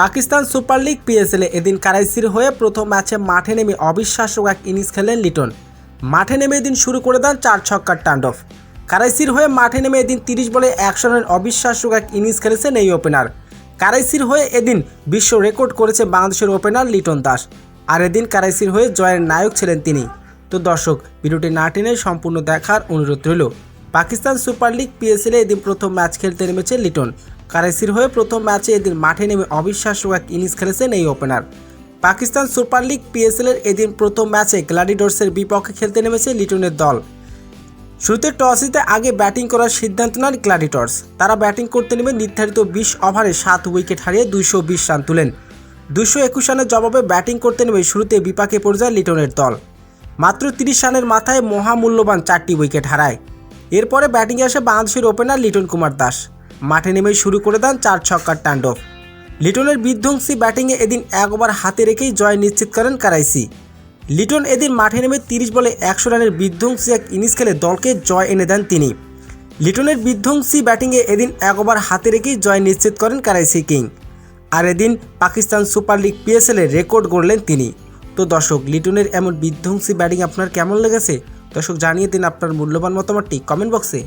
Pakistan super league পিএসএলে এদিন কারাইসির হয়ে প্রথম ম্যাচে মাঠে নেমে অবিশ্বাস্য এক ইনিংস খেলেন লিটন। মাঠে নেমে এদিন শুরু করে দেন 4 ছক্কার তাণ্ডব। কারাইসির হয়ে মাঠে নেমে এদিন 30 বলে 100 রানের অবিশ্বাস্য এক ইনিংস খেলেছেন এই ওপেনার। কারাইসির হয়ে এদিন বিশ্ব রেকর্ড করেছে বাংলাদেশের ওপেনার লিটন দাস। আর এদিন কারাইসির হয়ে জয়ের নায়ক ছিলেন তিনি। তো দর্শক, ভিডিওটি না টেনে সম্পূর্ণ দেখার অনুরোধ রইল। পাকিস্তান সুপার লিগ পিএসএলে এদিন প্রথম ম্যাচ খেলতে নেমেছে লিটন। কারাইসির হয়ে প্রথম ম্যাচে এদিন মাঠে নেমে অবিশ্বাস্য এক ইনিংস খেলেছেন এই ওপেনার। পাকিস্তান সুপার লিগ পিএসএলের এদিন প্রথম ম্যাচে গ্ল্যাডিয়েটর্সের বিপক্ষে খেলতে নেমেছে লিটনের দল। শুরুতে টস জিতে আগে ব্যাটিং করার সিদ্ধান্ত নেন গ্ল্যাডিয়েটর্স। তারা ব্যাটিং করতে নেমে নির্ধারিত 20 ওভারে 7 উইকেট হারিয়ে 220 রান তুলেন। 221 রানের জবাবে ব্যাটিং করতে নেমে শুরুতে বিপাকে পড়ে যায় লিটনের দল। মাত্র 30 রানের মাথায় মহামূল্যবান 4টি উইকেট হারায়। এরপরে ব্যাটিংয়ে আসে বাংলাদেশের ওপেনার লিটন কুমার দাস। মাঠে নেমেই শুরু করে দেন 4 ছক্কার তাণ্ডব। লিটনের বিধ্বংসী ব্যাটিংয়ে এদিন 1 ওভার হাতে রেখেই জয় নিশ্চিত করেন কারাইসি। লিটন এদিন মাঠে নেমে 30 বলে 100 রানের বিধ্বংসী এক ইনিংস খেলে দলকে জয় এনে দেন তিনি। লিটনের বিধ্বংসী ব্যাটিংয়ে এদিন 1 ওভার হাতে রেখেই জয় নিশ্চিত করেন কারাইসি কিং। আর এদিন পাকিস্তান সুপার লিগ পিএসএলে রেকর্ড গড়লেন তিনি। তো দর্শক, লিটনের এমন বিধ্বংসী ব্যাটিং আপনার কেমন লেগেছে? দর্শক, জানিয়ে দিন আপনার মূল্যবান মতামতটি কমেন্ট বক্সে।